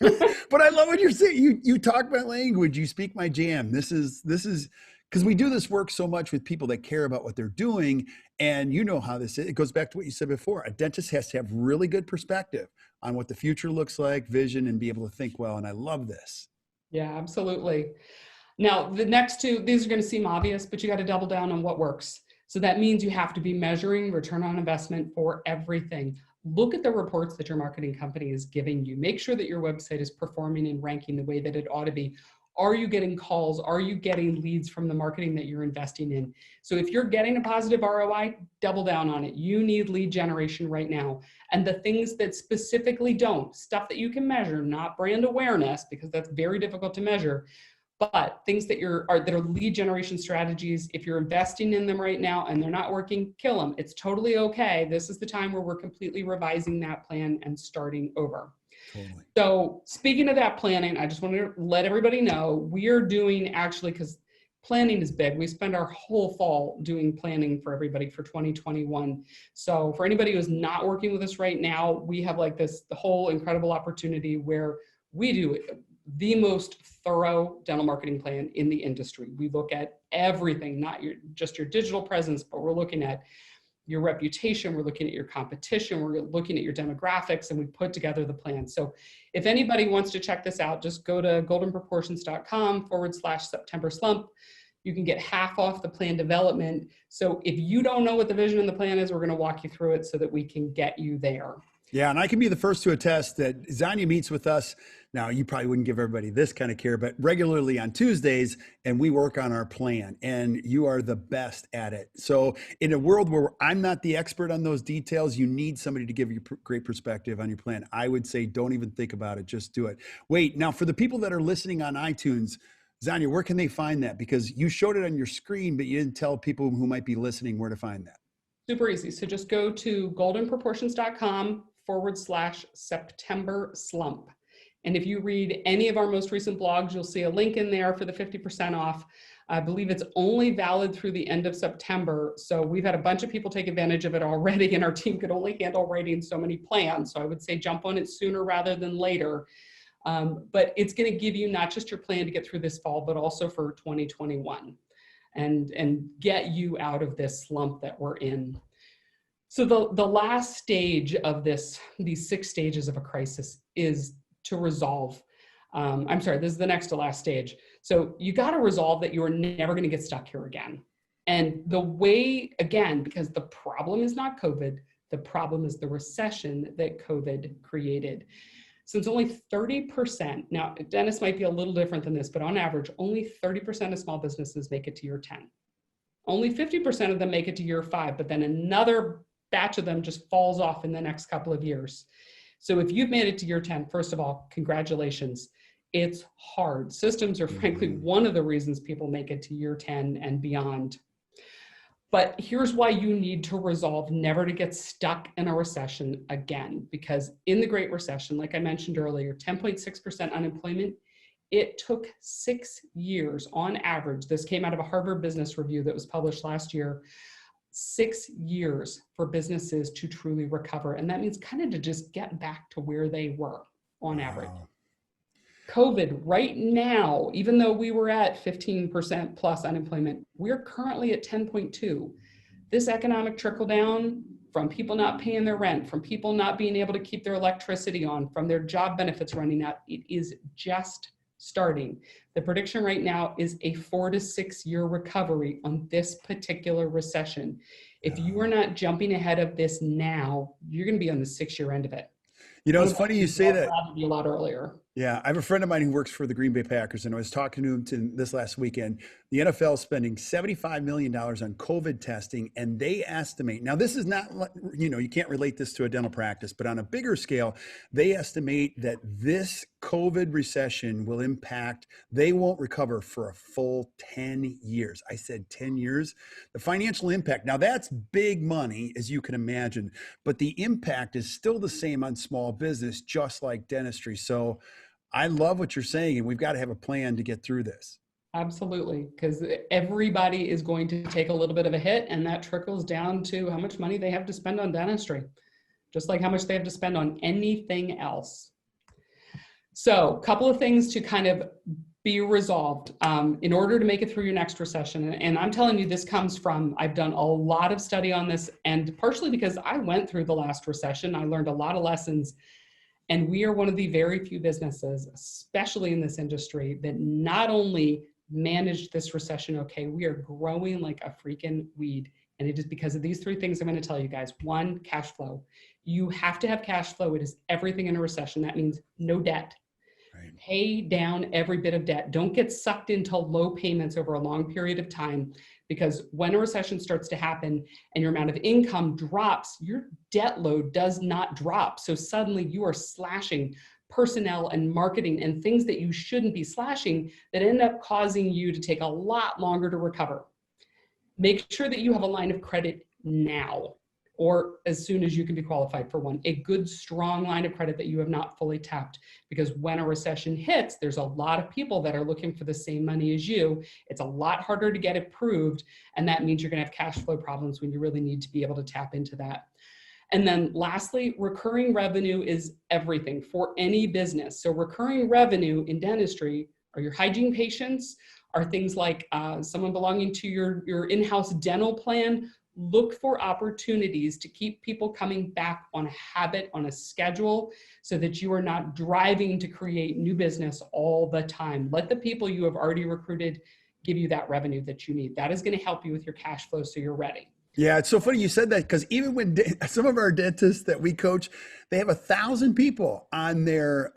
But I love what you're saying. You talk my language. You speak my jam. This is because we do this work so much with people that care about what they're doing. And you know how this is. It goes back to what you said before. A dentist has to have really good perspective on what the future looks like, vision, and be able to think well. And I love this. Yeah, absolutely. Now, the next two, these are going to seem obvious, but you got to double down on what works. So that means you have to be measuring return on investment for everything. Look at the reports that your marketing company is giving you. Make sure that your website is performing and ranking the way that it ought to be. Are you getting calls? Are you getting leads from the marketing that you're investing in? So if you're getting a positive ROI, double down on it. You need lead generation right now. And the things that specifically don't, stuff that you can measure, not brand awareness, because that's very difficult to measure, but things that that are lead generation strategies, if you're investing in them right now and they're not working, kill them. It's totally okay. This is the time where we're completely revising that plan and starting over. Totally. So speaking of that planning, I just want to let everybody know we are doing actually, because planning is big. We spend our whole fall doing planning for everybody for 2021. So for anybody who's not working with us right now, we have the whole incredible opportunity where we do the most thorough dental marketing plan in the industry. We look at everything, not just your digital presence, but we're looking at your reputation, we're looking at your competition, we're looking at your demographics, and we put together the plan. So if anybody wants to check this out, just go to goldenproportions.com/September slump. You can get half off the plan development. So if you don't know what the vision and the plan is, we're going to walk you through it so that we can get you there. Yeah, and I can be the first to attest that Zanya meets with us. Now, you probably wouldn't give everybody this kind of care, but regularly on Tuesdays, and we work on our plan, and you are the best at it. So in a world where I'm not the expert on those details, you need somebody to give you great perspective on your plan. I would say don't even think about it, just do it. Wait, now for the people that are listening on iTunes, Zanya, where can they find that? Because you showed it on your screen, but you didn't tell people who might be listening where to find that. Super easy. So just go to goldenproportions.com/September slump. And if you read any of our most recent blogs, you'll see a link in there for the 50% off. I believe it's only valid through the end of September. So we've had a bunch of people take advantage of it already, and our team could only handle writing so many plans. So I would say jump on it sooner rather than later. But it's going to give you not just your plan to get through this fall, but also for 2021 and get you out of this slump that we're in. So the last stage of these 6 stages of a crisis is to resolve. This is the next to last stage. So you got to resolve that you're never going to get stuck here again. And the way, again, because the problem is not COVID, the problem is the recession that COVID created. Since only 30%, now dentists might be a little different than this, but on average, only 30% of small businesses make it to year 10. Only 50% of them make it to year 5, but then another batch of them just falls off in the next couple of years. So if you've made it to year 10, first of all, congratulations. It's hard. Systems are frankly one of the reasons people make it to year 10 and beyond. But here's why you need to resolve never to get stuck in a recession again, because in the Great Recession, like I mentioned earlier, 10.6% unemployment, it took 6 years on average. This came out of a Harvard Business Review that was published last year. 6 years for businesses to truly recover. And that means kind of to just get back to where they were on average. COVID right now, even though we were at 15% plus unemployment, we're currently at 10.2. This economic trickle down from people not paying their rent, from people not being able to keep their electricity on, from their job benefits running out, it is just starting. The prediction right now is a 4 to 6 year recovery on this particular recession. If you are not jumping ahead of this now, you're going to be on the 6-year end of it. You know, it's funny you say that. A lot earlier. Yeah, I have a friend of mine who works for the Green Bay Packers, and I was talking to him this last weekend. The NFL is spending $75 million on COVID testing, and they estimate, now this is not, you know, you can't relate this to a dental practice, but on a bigger scale, they estimate that this COVID recession will impact, they won't recover for a full 10 years. I said 10 years. The financial impact, now that's big money, as you can imagine, but the impact is still the same on small business, just like dentistry. So I love what you're saying, and we've got to have a plan to get through this. Absolutely, because everybody is going to take a little bit of a hit, and that trickles down to how much money they have to spend on dentistry, just like how much they have to spend on anything else. So a couple of things to kind of be resolved in order to make it through your next recession. And I'm telling you, this comes from, I've done a lot of study on this, and partially because I went through the last recession. I learned a lot of lessons. And we are one of the very few businesses, especially in this industry, that not only managed this recession okay, we are growing like a freaking weed. And it is because of these 3 things I'm going to tell you guys. 1, cash flow. You have to have cash flow. It is everything in a recession. That means no debt. Right. Pay down every bit of debt. Don't get sucked into low payments over a long period of time, because when a recession starts to happen and your amount of income drops, your debt load does not drop. So suddenly you are slashing personnel and marketing and things that you shouldn't be slashing that end up causing you to take a lot longer to recover. Make sure that you have a line of credit now, or as soon as you can be qualified for one, a good, strong line of credit that you have not fully tapped. Because when a recession hits, there's a lot of people that are looking for the same money as you. It's a lot harder to get approved, and that means you're going to have cash flow problems when you really need to be able to tap into that. And then lastly, recurring revenue is everything for any business. So recurring revenue in dentistry are your hygiene patients, are things like someone belonging to your in-house dental plan. Look for opportunities to keep people coming back on a habit, on a schedule, so that you are not driving to create new business all the time. Let the people you have already recruited give you that revenue that you need. That is going to help you with your cash flow so you're ready. Yeah, it's so funny you said that, because even when some of our dentists that we coach, they have 1,000 people on their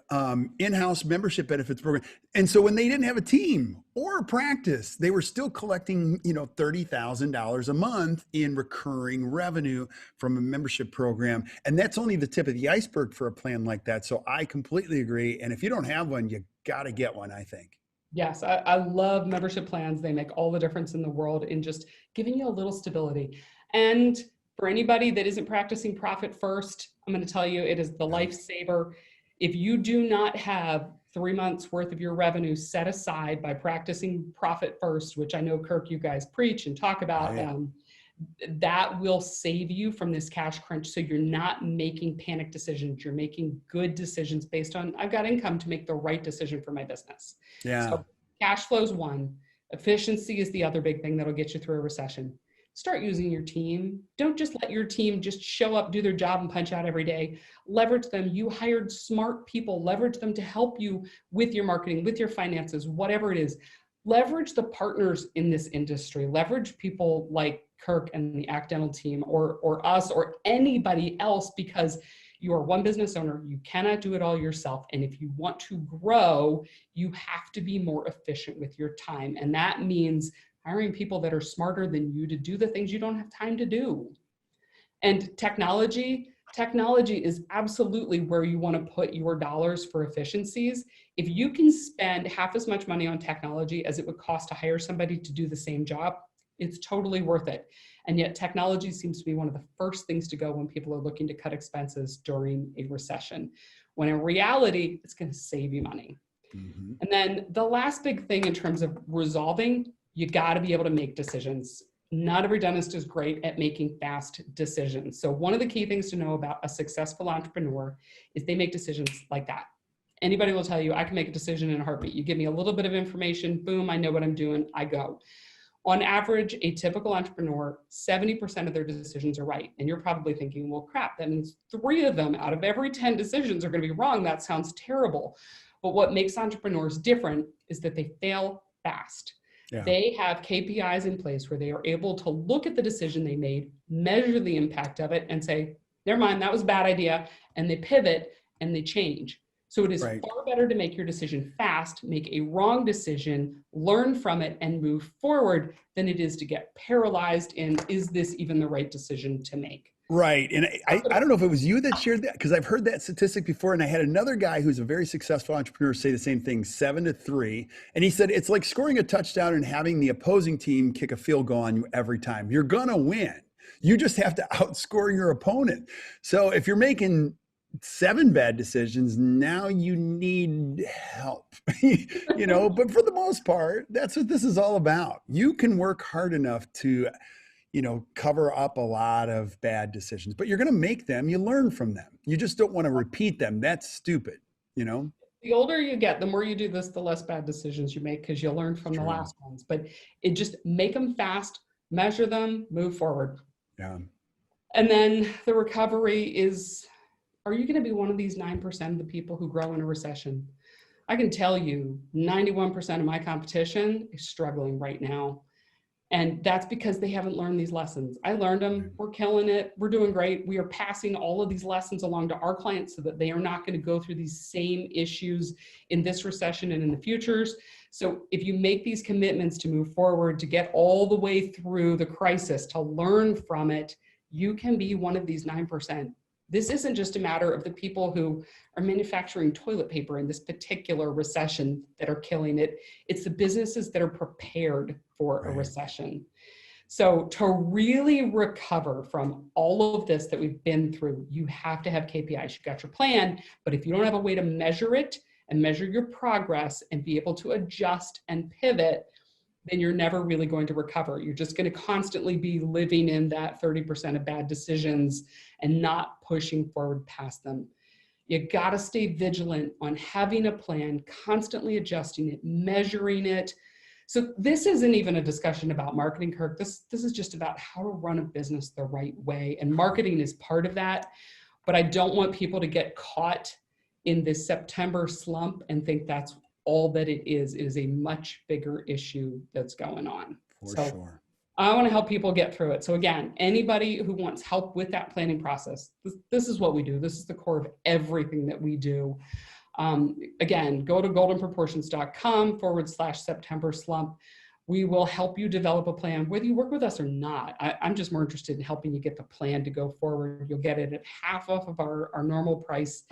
in-house membership benefits program. And so when they didn't have a team or a practice, they were still collecting, you know, $30,000 a month in recurring revenue from a membership program. And that's only the tip of the iceberg for a plan like that. So I completely agree. And if you don't have one, you got to get one, I think. Yes, I love membership plans. They make all the difference in the world in just giving you a little stability. And for anybody that isn't practicing profit first, I'm going to tell you, it is the lifesaver. If you do not have 3 months worth of your revenue set aside by practicing profit first, which I know, Kirk, you guys preach and talk about, that will save you from this cash crunch. So you're not making panic decisions. You're making good decisions based on, I've got income to make the right decision for my business. Yeah. So cash flow is one. Efficiency is the other big thing that'll get you through a recession. Start using your team. Don't just let your team just show up, do their job, and punch out every day. Leverage them. You hired smart people. Leverage them to help you with your marketing, with your finances, whatever it is. Leverage the partners in this industry. Leverage people like Kirk and the Act Dental team, or us, or anybody else, because you are one business owner. You cannot do it all yourself. And if you want to grow, you have to be more efficient with your time. And that means hiring people that are smarter than you to do the things you don't have time to do. And technology is absolutely where you want to put your dollars for efficiencies. If you can spend half as much money on technology as it would cost to hire somebody to do the same job, it's totally worth it. And yet technology seems to be one of the first things to go when people are looking to cut expenses during a recession, when in reality, it's going to save you money. Mm-hmm. And then the last big thing in terms of resolving, you got to be able to make decisions. Not every dentist is great at making fast decisions. So one of the key things to know about a successful entrepreneur is they make decisions like that. Anybody will tell you, I can make a decision in a heartbeat. You give me a little bit of information, boom, I know what I'm doing, I go. On average, a typical entrepreneur, 70% of their decisions are right. And you're probably thinking, well, crap, that means 3 of them out of every 10 decisions are going to be wrong. That sounds terrible. But what makes entrepreneurs different is that they fail fast. Yeah. They have KPIs in place where they are able to look at the decision they made, measure the impact of it, and say, never mind, that was a bad idea. And they pivot and they change. So it is far better to make your decision fast, make a wrong decision, learn from it, and move forward than it is to get paralyzed in, is this even the right decision to make? Right. And I don't know if it was you that shared that, because I've heard that statistic before. And I had another guy who's a very successful entrepreneur say the same thing, 7-3. And he said, it's like scoring a touchdown and having the opposing team kick a field goal on you every time. You're going to win. You just have to outscore your opponent. So if you're making 7 bad decisions, now you need help, but for the most part, that's what this is all about. You can work hard enough to, cover up a lot of bad decisions, but you're going to make them, you learn from them. You just don't want to repeat them. That's stupid, The older you get, the more you do this, the less bad decisions you make, because you'll learn from the last ones, but it just make them fast, measure them, move forward. Yeah. And then the recovery is, are you going to be one of these 9% of the people who grow in a recession? I can tell you 91% of my competition is struggling right now. And that's because they haven't learned these lessons. I learned them. We're killing it. We're doing great. We are passing all of these lessons along to our clients so that they are not going to go through these same issues in this recession and in the futures. So if you make these commitments to move forward, to get all the way through the crisis, to learn from it, you can be one of these 9%. This isn't just a matter of the people who are manufacturing toilet paper in this particular recession that are killing it. It's the businesses that are prepared for a recession. So to really recover from all of this that we've been through, you have to have KPIs. You've got your plan, but if you don't have a way to measure it and measure your progress and be able to adjust and pivot, then you're never really going to recover. You're just going to constantly be living in that 30% of bad decisions and not pushing forward past them. You got to stay vigilant on having a plan, constantly adjusting it, measuring it. So this isn't even a discussion about marketing, Kirk. This is just about how to run a business the right way. And marketing is part of that. But I don't want people to get caught in this September slump and think that's all that it is. It is a much bigger issue that's going on. For sure. I want to help people get through it. So again, anybody who wants help with that planning process, this is what we do. This is the core of everything that we do. Again, go to goldenproportions.com/September slump. We will help you develop a plan, whether you work with us or not. I'm just more interested in helping you get the plan to go forward. You'll get it at half off of our normal price.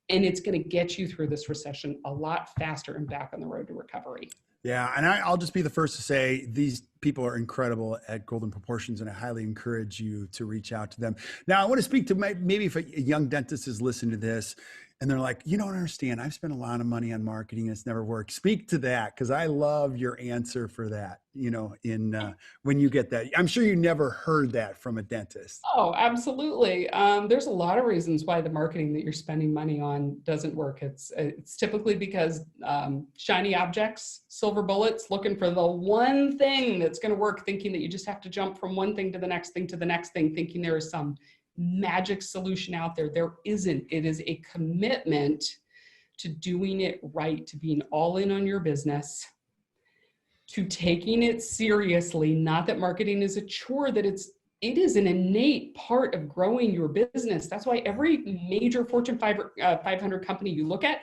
And it's going to get you through this recession a lot faster and back on the road to recovery. Yeah. And I'll just be the first to say these people are incredible at Golden Proportions, and I highly encourage you to reach out to them. Now, I want to speak to maybe if a young dentist is listening to this and they're like, you don't understand, I've spent a lot of money on marketing and it's never worked. Speak to that, because I love your answer for that, when you get that. I'm sure you never heard that from a dentist. Oh, absolutely. There's a lot of reasons why the marketing that you're spending money on doesn't work. It's typically because shiny objects, silver bullets, looking for the one thing that's going to work, thinking that you just have to jump from one thing to the next thing to the next thing, thinking there is some magic solution out there. There isn't. It is a commitment to doing it right, to being all in on your business, to taking it seriously. Not that marketing is a chore, that it is an innate part of growing your business. That's why every major Fortune 500 company you look at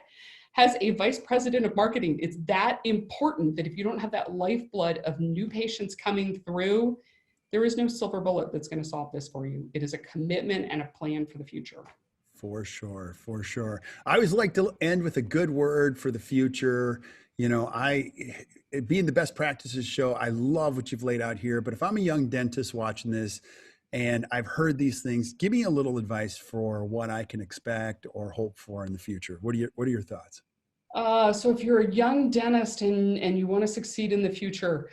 has a vice president of marketing. It's that important that if you don't have that lifeblood of new patients coming through, there is no silver bullet that's going to solve this for you. It is a commitment and a plan for the future. For sure. For sure. I always like to end with a good word for the future. Being the Best Practices show, I love what you've laid out here, but if I'm a young dentist watching this and I've heard these things, give me a little advice for what I can expect or hope for in the future. What are your thoughts? So if you're a young dentist and you want to succeed in the future,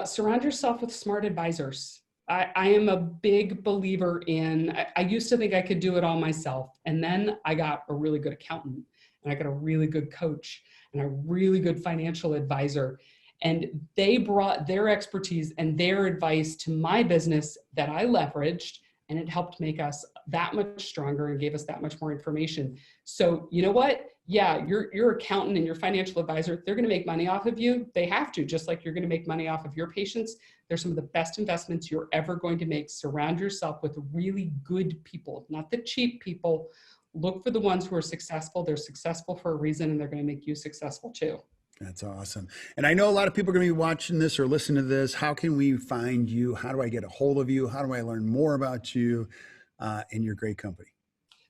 surround yourself with smart advisors. I am a big believer in, I used to think I could do it all myself. And then I got a really good accountant, and I got a really good coach, and a really good financial advisor. And they brought their expertise and their advice to my business that I leveraged, and it helped make us that much stronger and gave us that much more information. So you know what? Yeah, your accountant and your financial advisor, they're going to make money off of you. They have to, just like you're going to make money off of your patients. They're some of the best investments you're ever going to make. Surround yourself with really good people, not the cheap people. Look for the ones who are successful. They're successful for a reason, and they're going to make you successful too. That's awesome. And I know a lot of people are going to be watching this or listening to this. How can we find you? How do I get a hold of you? How do I learn more about you and your great company?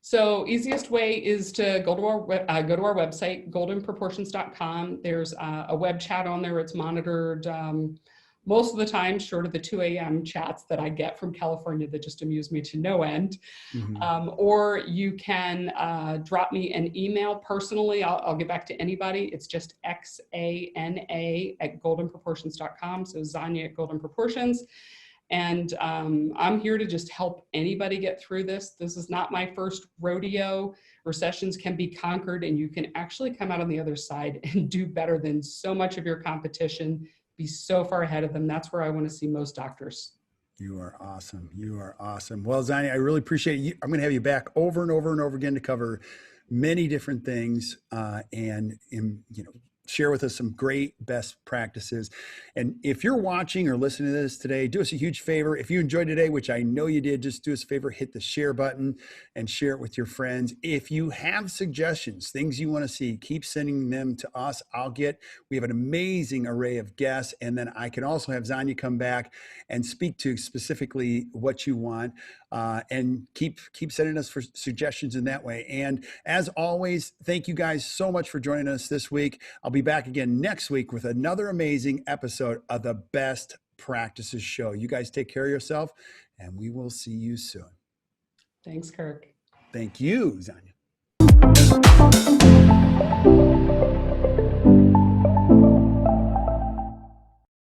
So easiest way is to go to our website, goldenproportions.com. There's a web chat on there. It's monitored most of the time, short of the 2 a.m. chats that I get from California that just amuse me to no end. Mm-hmm. Or you can drop me an email personally. I'll get back to anybody. It's just xana@goldenproportions.com. So Zanya@goldenproportions. And I'm here to just help anybody get through this. This is not my first rodeo. Recessions can be conquered, and you can actually come out on the other side and do better than so much of your competition, be so far ahead of them. That's where I want to see most doctors. You are awesome. You are awesome. Well, Zanya, I really appreciate you. I'm going to have you back over and over and over again to cover many different things and share with us some great best practices. And if you're watching or listening to this today, do us a huge favor. If you enjoyed today, which I know you did, just do us a favor, hit the share button and share it with your friends. If you have suggestions, things you want to see, keep sending them to us. We have an amazing array of guests. And then I can also have Zanya come back and speak to specifically what you want. And keep sending us for suggestions in that way. And as always, thank you guys so much for joining us this week. I'll be back again next week with another amazing episode of the Best Practices Show. You guys take care of yourself, and we will see you soon. Thanks, Kirk. Thank you, Zanya.